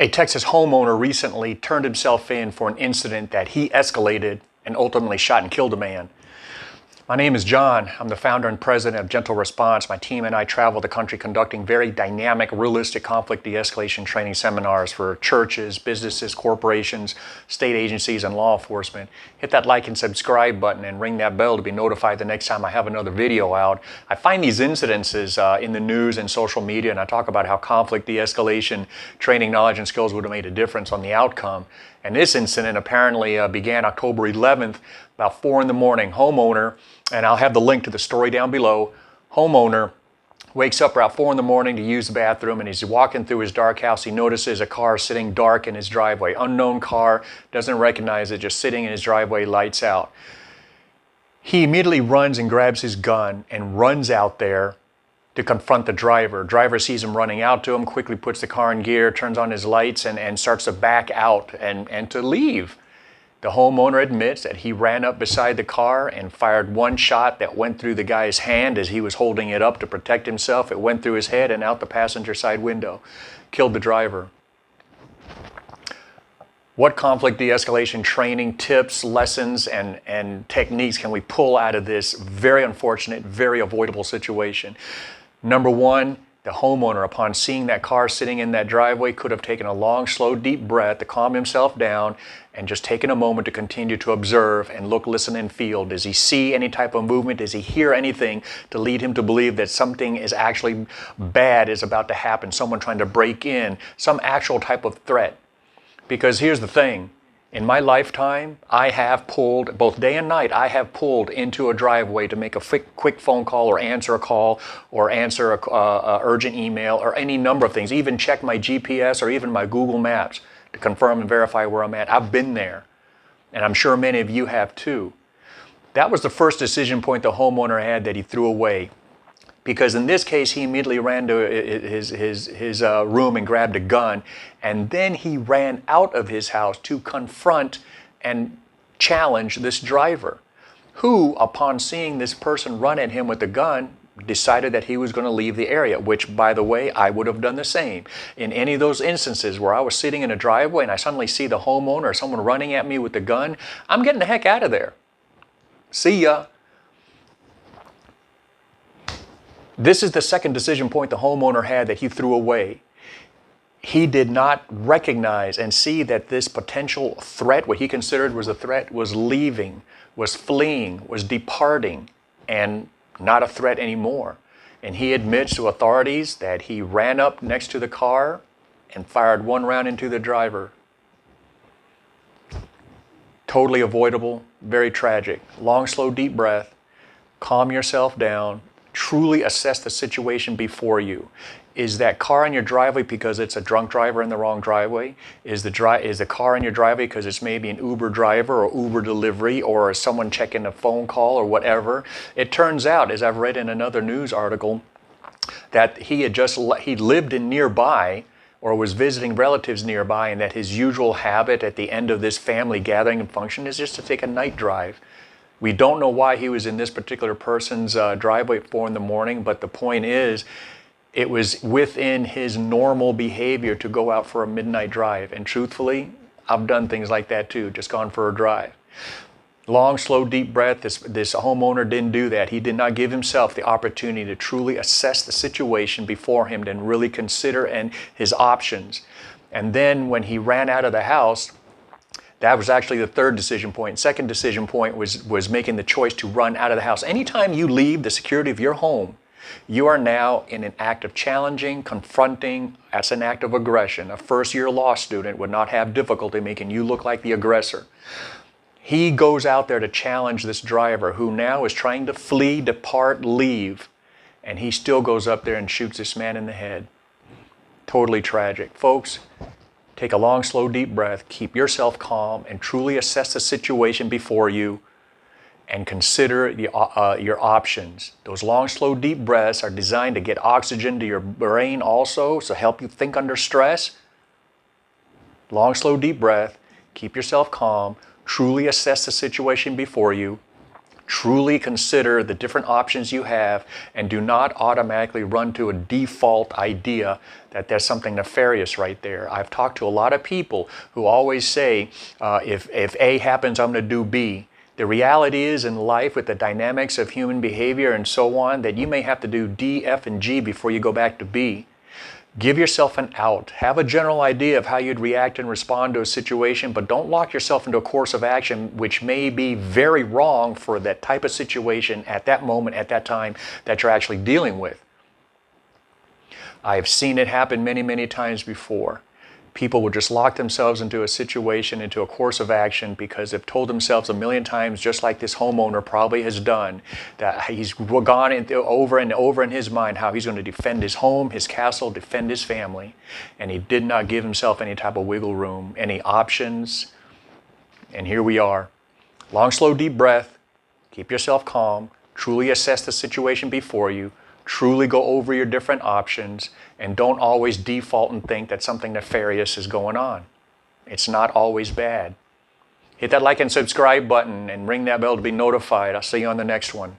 A Texas homeowner recently turned himself in for an incident that he escalated and ultimately shot and killed a man. My name is John. I'm the founder and president of Gentle Response. My team and I travel the country conducting very dynamic, realistic conflict de-escalation training seminars for churches, businesses, corporations, state agencies, and law enforcement. Hit that like and subscribe button and ring that bell to be notified the next time I have another video out. I find these incidences in the news and social media, and I talk about how conflict de-escalation training knowledge and skills would have made a difference on the outcome. And this incident apparently began October 11th, about 4 in the morning. Homeowner, and I'll have the link to the story down below. Homeowner wakes up around 4 in the morning to use the bathroom, and he's walking through his dark house. He notices a car sitting dark in his driveway. Unknown car, doesn't recognize it, just sitting in his driveway, lights out. He immediately runs and grabs his gun and runs out there to confront the driver. Driver sees him running out to him, quickly puts the car in gear, turns on his lights, and starts to back out and to leave. The homeowner admits that he ran up beside the car and fired one shot that went through the guy's hand as he was holding it up to protect himself. It went through his head and out the passenger side window. Killed the driver. What conflict de-escalation training tips, lessons, and techniques can we pull out of this very unfortunate, very avoidable situation? Number one, the homeowner, upon seeing that car sitting in that driveway, could have taken a long, slow, deep breath to calm himself down and just taken a moment to continue to observe and look, listen, and feel. Does he see any type of movement? Does he hear anything to lead him to believe that something is actually bad is about to happen? Someone trying to break in, some actual type of threat. Because here's the thing. In my lifetime, I have pulled, both day and night, I have pulled into a driveway to make a quick phone call or answer a call or answer a urgent email or any number of things, even check my GPS or even my Google Maps to confirm and verify where I'm at. I've been there, and I'm sure many of you have too. That was the first decision point the homeowner had that he threw away. Because in this case, he immediately ran to his room and grabbed a gun, and then he ran out of his house to confront and challenge this driver, who, upon seeing this person run at him with a gun, decided that he was going to leave the area, which, by the way, I would have done the same. In any of those instances where I was sitting in a driveway and I suddenly see the homeowner or someone running at me with a gun, I'm getting the heck out of there. See ya. This is the second decision point the homeowner had that he threw away. He did not recognize and see that this potential threat, what he considered was a threat, was leaving, was fleeing, was departing, and not a threat anymore. And he admits to authorities that he ran up next to the car and fired one round into the driver. Totally avoidable, very tragic. Long, slow, deep breath. Calm yourself down. Truly assess the situation before you. Is that car in your driveway because it's a drunk driver in the wrong driveway? Is the car in your driveway because it's maybe an Uber driver or Uber delivery or someone checking a phone call or whatever? It turns out, as I've read in another news article, that he lived in nearby or was visiting relatives nearby, and that his usual habit at the end of this family gathering and function is just to take a night drive. We don't know why he was in this particular person's driveway at 4 in the morning, but the point is, it was within his normal behavior to go out for a midnight drive. And truthfully, I've done things like that too, just gone for a drive. Long, slow, deep breath. This homeowner didn't do that. He did not give himself the opportunity to truly assess the situation before him and really consider his options. And then when he ran out of the house, that was actually the third decision point. Second decision point was making the choice to run out of the house. Anytime you leave the security of your home, you are now in an act of challenging, confronting. That's an act of aggression. A first-year law student would not have difficulty making you look like the aggressor. He goes out there to challenge this driver who now is trying to flee, depart, leave, and he still goes up there and shoots this man in the head. Totally tragic. Folks, take a long, slow, deep breath, keep yourself calm, and truly assess the situation before you and consider your options. Those long, slow, deep breaths are designed to get oxygen to your brain also, so help you think under stress. Long, slow, deep breath, keep yourself calm, truly assess the situation before you, Truly consider the different options you have and do not automatically run to a default idea that there's something nefarious right there. I've talked to a lot of people who always say, if A happens, I'm going to do B. The reality is in life with the dynamics of human behavior and so on that you may have to do D, F, and G before you go back to B. Give yourself an out. Have a general idea of how you'd react and respond to a situation, but don't lock yourself into a course of action which may be very wrong for that type of situation at that moment, at that time that you're actually dealing with. I've seen it happen many, many times before. People will just lock themselves into a situation, into a course of action because they've told themselves a million times, just like this homeowner probably has done, that he's gone over and over in his mind how he's going to defend his home, his castle, defend his family. And he did not give himself any type of wiggle room, any options. And here we are. Long, slow, deep breath. Keep yourself calm. Truly assess the situation before you. Truly go over your different options and don't always default and think that something nefarious is going on. It's not always bad. Hit that like and subscribe button and ring that bell to be notified. I'll see you on the next one.